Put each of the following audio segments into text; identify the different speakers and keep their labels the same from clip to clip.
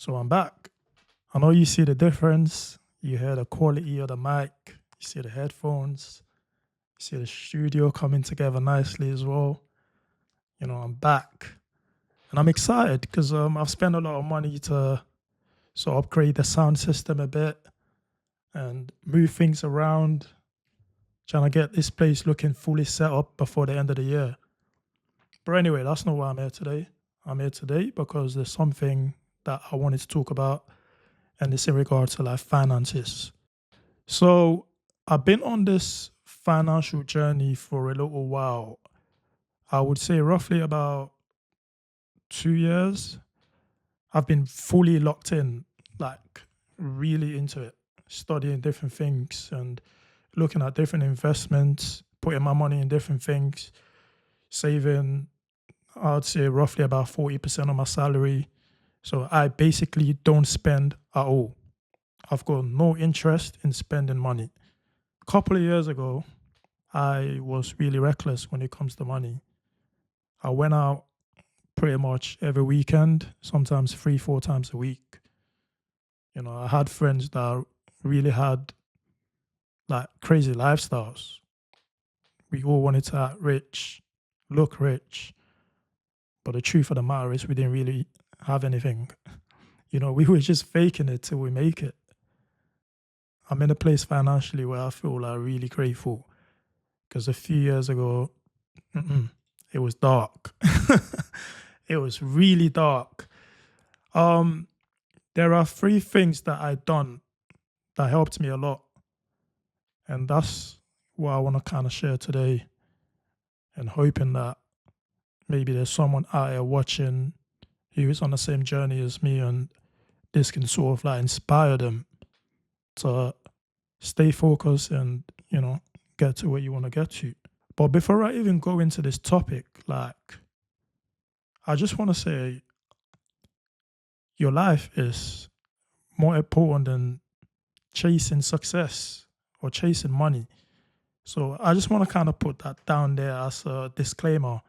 Speaker 1: So I'm back. I know you see the difference. You hear the quality of the mic, you see the headphones, you see the studio coming together nicely as well. I'm back and I'm excited because I've spent a lot of money to sort of upgrade the sound system a bit and move things around, trying to get this place looking fully set up before the end of the year. But anyway, that's not why I'm here today. I'm here today because there's something that I wanted to talk about, and it's in regards to like finances. So I've been on this financial journey for a little while. I would say roughly about 2 years. I've been fully locked in, like really into it, studying different things and looking at different investments, putting my money in different things, saving, I'd say roughly about 40% of my salary. So I basically don't spend at all. I've got no interest in spending money. A couple of years ago, I was really reckless when it comes to money. I went out pretty much every weekend, sometimes 3, 4 times a week. I had friends that really had like crazy lifestyles. We all wanted to act rich, look rich, but the truth of the matter is we didn't really have anything. We were just faking it till we make it. I'm in a place financially where I feel like really grateful because a few years ago, it was dark. It was really dark. Um, there are three things that I done that helped me a lot, and that's what I want to kind of share today, and hoping that maybe there's someone out there watching who is on the same journey as me, and this can sort of like inspire them to stay focused and get to where you want to get to. But before I even go into this topic, like I just want to say your life is more important than chasing success or chasing money. So I just want to kind of put that down there as a disclaimer.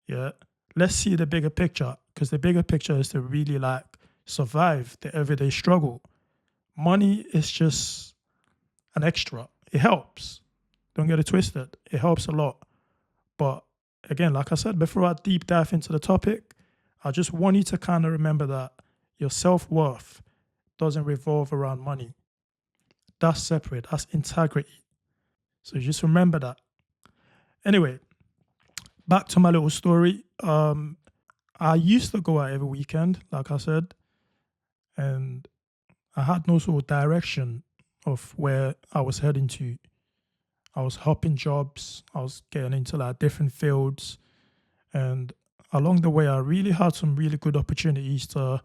Speaker 1: Yeah. Let's see the bigger picture, because the bigger picture is to really like survive the everyday struggle. Money is just an extra. It helps. Don't get it twisted. It helps a lot. But again, like I said, before I deep dive into the topic, I just want you to kind of remember that your self-worth doesn't revolve around money. That's separate. That's integrity. So just remember that. Anyway, back to my little story. I used to go out every weekend, like I said, and I had no sort of direction of where I was heading to. I was hopping jobs. I was getting into like different fields, and along the way, I really had some really good opportunities to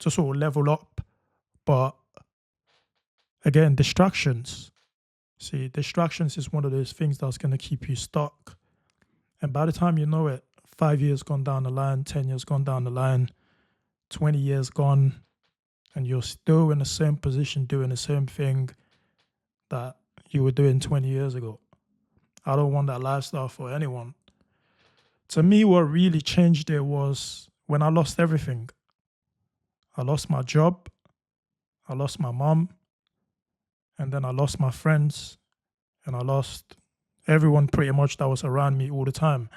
Speaker 1: sort of level up. But again, distractions. See, distractions is one of those things that's going to keep you stuck. And by the time you know it, 5 years gone down the line, 10 years gone down the line, 20 years gone, and you're still in the same position doing the same thing that you were doing 20 years ago. I don't want that lifestyle for anyone. To me, what really changed it was when I lost everything. I lost my job, I lost my mom, and then I lost my friends, and I lost everyone pretty much that was around me all the time.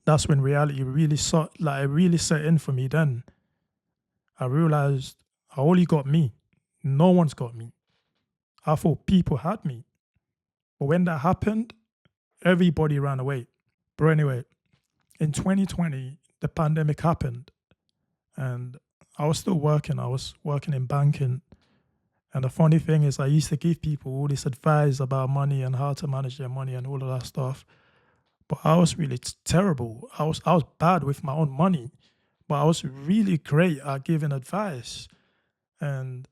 Speaker 1: That's when reality really set in for me then. I realized I only got me. No one's got me. I thought people had me. But when that happened, everybody ran away. But anyway, in 2020, the pandemic happened and I was still working. I was working in banking. And the funny thing is, I used to give people all this advice about money and how to manage their money and all of that stuff. But I was really terrible. I was bad with my own money, but I was really great at giving advice. And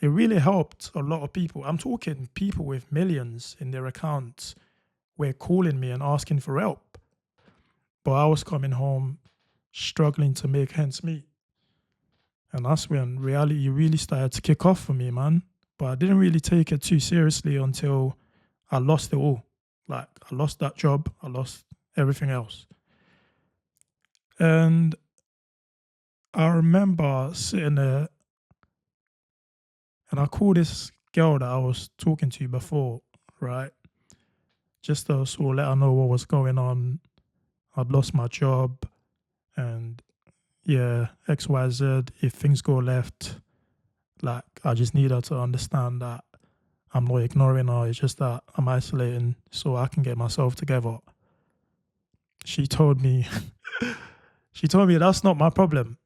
Speaker 1: it really helped a lot of people. I'm talking people with millions in their accounts were calling me and asking for help. But I was coming home struggling to make ends meet. And that's when reality really started to kick off for me, man. But I didn't really take it too seriously until I lost it all. Like, I lost that job, I lost everything else. And I remember sitting there and I called this girl that I was talking to before, right? Just to sort of let her know what was going on. I'd lost my job and yeah, XYZ. If things go left, like I just need her to understand that I'm not ignoring her. It's just that I'm isolating so I can get myself together. She told me, she told me that's not my problem.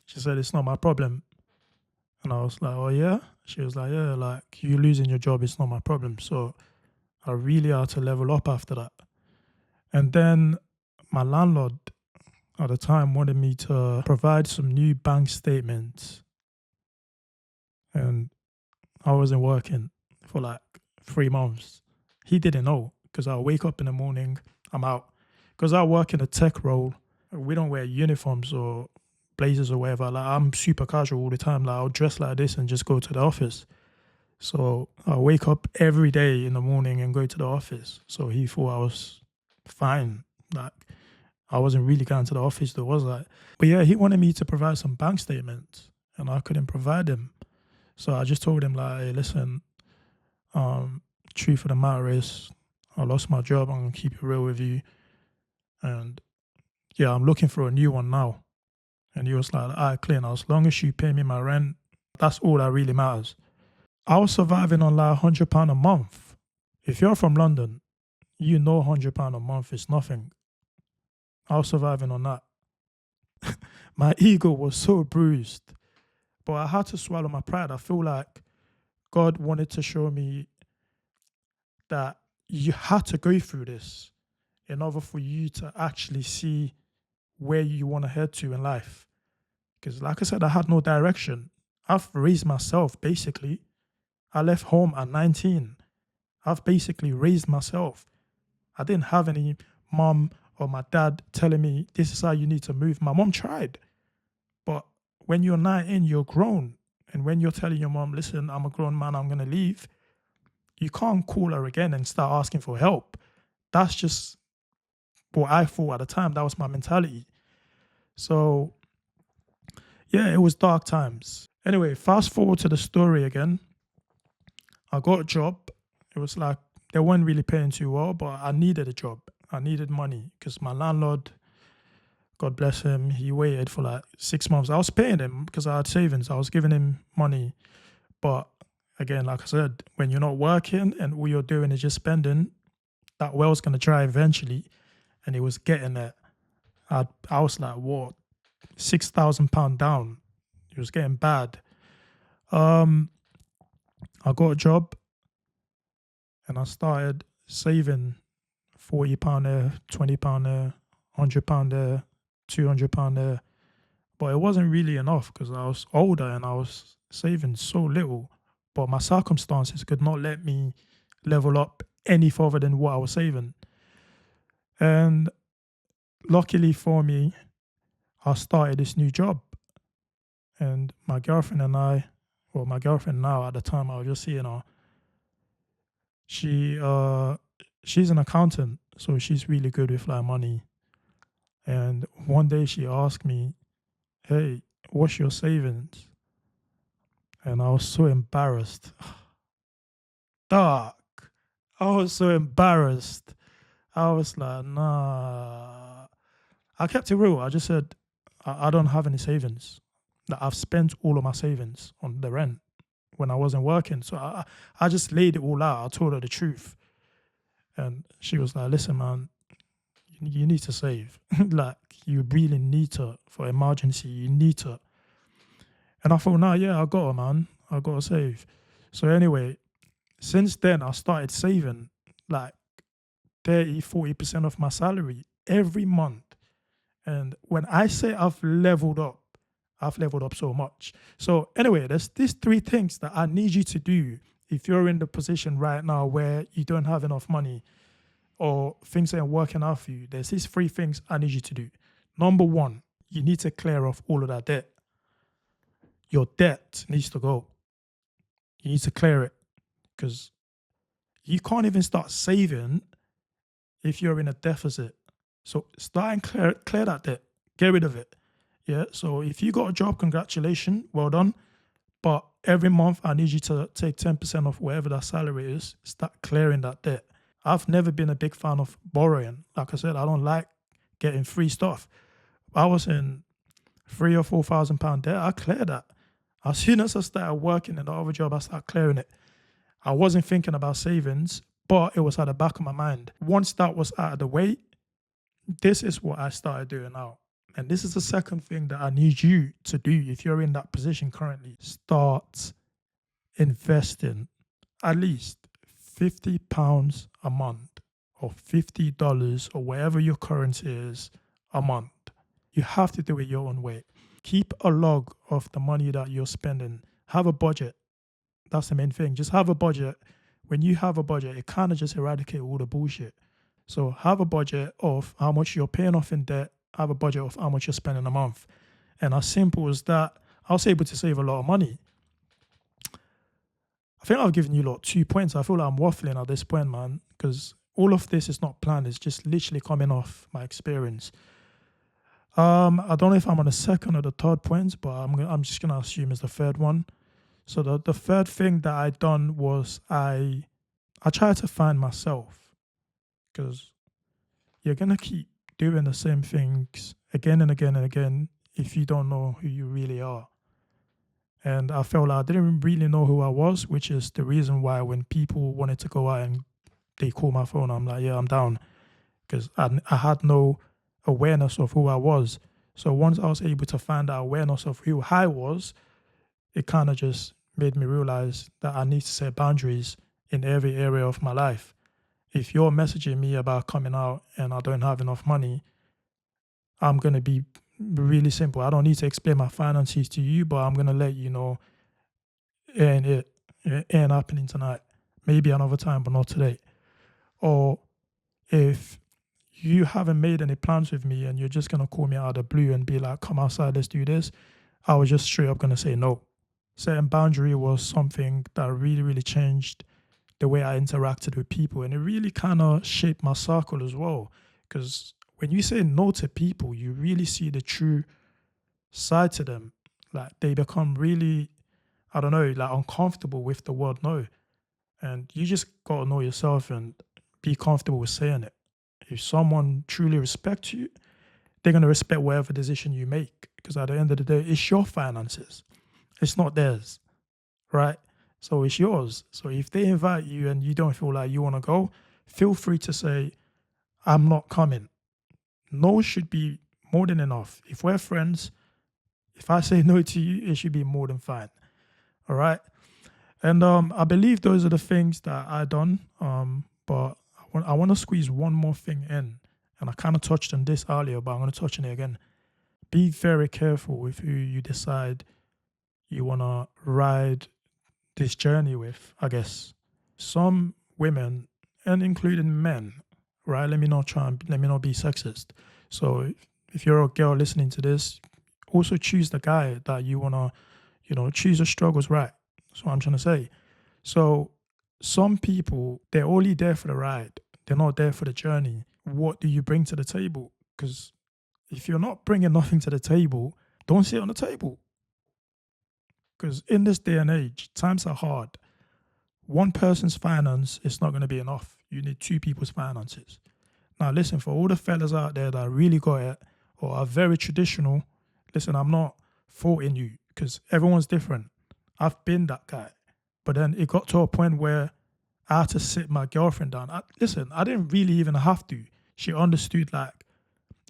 Speaker 1: She said it's not my problem. And I was like, oh yeah? She was like, yeah, like you losing your job is not my problem. So I really had to level up after that. And then my landlord at the time wanted me to provide some new bank statements. And I wasn't working for like 3 months. He didn't know because I wake up in the morning, I'm out. Because I work in a tech role, we don't wear uniforms or blazers or whatever. Like I'm super casual all the time. Like I'll dress like this and just go to the office. So I wake up every day in the morning and go to the office. So he thought I was fine. Like I wasn't really going to the office though, was I? But yeah, he wanted me to provide some bank statements and I couldn't provide them. So I just told him like, hey, listen, truth of the matter is I lost my job. I'm gonna keep it real with you. And yeah, I'm looking for a new one now. And he was like, all right, Clint, as long as you pay me my rent, that's all that really matters. I was surviving on like £100 a month. If you're from London, you know £100 a month is nothing. I was surviving on that. My ego was so bruised, but I had to swallow my pride. I feel like God wanted to show me that you had to go through this in order for you to actually see where you want to head to in life. Because, like I said, I had no direction. I've raised myself basically. I left home at 19. I've basically raised myself. I didn't have any mom or my dad telling me this is how you need to move. My mom tried. But when you're 19, you're grown. And when you're telling your mom, listen, I'm a grown man, I'm going to leave, you can't call her again and start asking for help. That's just what I thought at the time. That was my mentality. So, yeah, it was dark times. Anyway, fast forward to the story again. I got a job. It was like they weren't really paying too well, but I needed a job. I needed money because my landlord, God bless him, he waited for like 6 months. I was paying him because I had savings. I was giving him money. But again, like I said, when you're not working and all you're doing is just spending, that well's going to dry eventually. And he was getting it. I was like, what, £6,000 down. It was getting bad. I got a job and I started saving £40 there, £20 there, £100 there, £200 there. But it wasn't really enough because I was older and I was saving so little. But my circumstances could not let me level up any further than what I was saving. And luckily for me, I started this new job. And my girlfriend and I, well, my girlfriend now at the time, I was just seeing her. She's an accountant, so she's really good with like money. And one day she asked me, hey, what's your savings? And I was so embarrassed. Dark. I was so embarrassed. I was like, nah. I kept it real. I just said, I don't have any savings. Like, I've spent all of my savings on the rent when I wasn't working. So I just laid it all out. I told her the truth. And she was like, listen, man, you need to save. Like, you really need to. For emergency, you need to. And I thought, nah, yeah, I got to, man. I got to save. So anyway, since then, I started saving like 30-40% of my salary every month. And when I say I've leveled up so much. So anyway, there's these 3 things that I need you to do if you're in the position right now where you don't have enough money or things ain't working out for you. There's these 3 things I need you to do. Number 1, you need to clear off all of that debt. Your debt needs to go. You need to clear it because you can't even start saving if you're in a deficit. So start and clear that debt. Get rid of it. Yeah. So if you got a job, congratulations, well done. But every month, I need you to take 10% of whatever that salary is, start clearing that debt. I've never been a big fan of borrowing. Like I said, I don't like getting free stuff. I was in £3,000 or £4,000 debt. I cleared that. As soon as I started working in the other job, I started clearing it. I wasn't thinking about savings, but it was at the back of my mind. Once that was out of the way, this is what I started doing now. And this is the second thing that I need you to do if you're in that position currently. Start investing at least £50 a month or $50 or whatever your currency is a month. You have to do it your own way. Keep a log of the money that you're spending. Have a budget. That's the main thing. Just have a budget. When you have a budget, it kind of just eradicates all the bullshit. So have a budget of how much you're paying off in debt. Have a budget of how much you're spending a month. And as simple as that, I was able to save a lot of money. I think I've given you 2 points. I feel like I'm waffling at this point, man, because all of this is not planned. It's just literally coming off my experience. I don't know if I'm on the second or the third point, but I'm just gonna assume it's the third one. So the third thing that I done was I tried to find myself, because you're gonna keep doing the same things again and again and again if you don't know who you really are. And I felt like I didn't really know who I was, which is the reason why when people wanted to go out and they call my phone, I'm like, yeah, I'm down, because I had no awareness of who I was. So once I was able to find that awareness of who I was, it kind of just made me realize that I need to set boundaries in every area of my life. If you're messaging me about coming out and I don't have enough money, I'm going to be really simple. I don't need to explain my finances to you, but I'm going to let you know it ain't happening tonight. Maybe another time, but not today. Or if you haven't made any plans with me and you're just going to call me out of the blue and be like, come outside, let's do this, I was just straight up going to say no. Setting boundary was something that really, really changed the way I interacted with people. And it really kind of shaped my circle as well. Because when you say no to people, you really see the true side to them. Like they become really, I don't know, like uncomfortable with the word no. And you just got to know yourself and be comfortable with saying it. If someone truly respects you, they're going to respect whatever decision you make. Because at the end of the day, it's your finances. It's not theirs, right? So it's yours. So if they invite you and you don't feel like you want to go, feel free to say, I'm not coming. No should be more than enough. If we're friends, if I say no to you, it should be more than fine. All right. And I believe those are the things that I done. But I want to squeeze one more thing in. And I kind of touched on this earlier, but I'm going to touch on it again. Be very careful with who you decide you want to ride this journey with, I guess. Some women, and including men, right? Let me not be sexist. So if you're a girl listening to this, also choose the guy that you want to, choose your struggles right. That's what I'm trying to say. So some people, they're only there for the ride. They're not there for the journey. What do you bring to the table? Because if you're not bringing nothing to the table, don't sit on the table. Because in this day and age, times are hard. One person's finance is not going to be enough. You need two people's finances. Now, listen, for all the fellas out there that really got it or are very traditional, listen, I'm not faulting you because everyone's different. I've been that guy. But then it got to a point where I had to sit my girlfriend down. I didn't really even have to. She understood, like,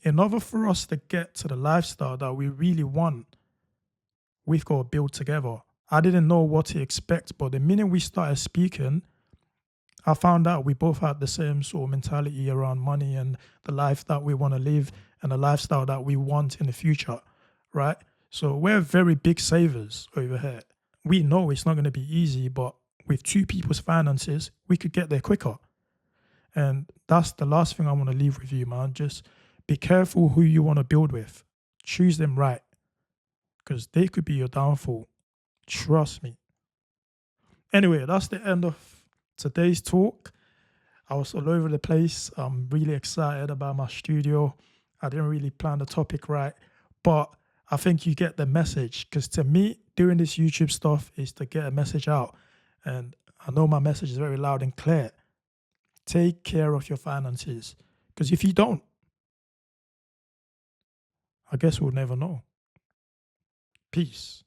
Speaker 1: in order for us to get to the lifestyle that we really want, we've got to build together. I didn't know what to expect, but the minute we started speaking, I found out we both had the same sort of mentality around money and the life that we want to live and the lifestyle that we want in the future, right? So we're very big savers over here. We know it's not going to be easy, but with two people's finances, we could get there quicker. And that's the last thing I want to leave with you, man. Just be careful who you want to build with. Choose them right, because they could be your downfall. Trust me. Anyway, that's the end of today's talk. I was all over the place. I'm really excited about my studio. I didn't really plan the topic right, but I think you get the message. Because to me, doing this YouTube stuff is to get a message out. And I know my message is very loud and clear. Take care of your finances. Because if you don't, I guess we'll never know. Peace.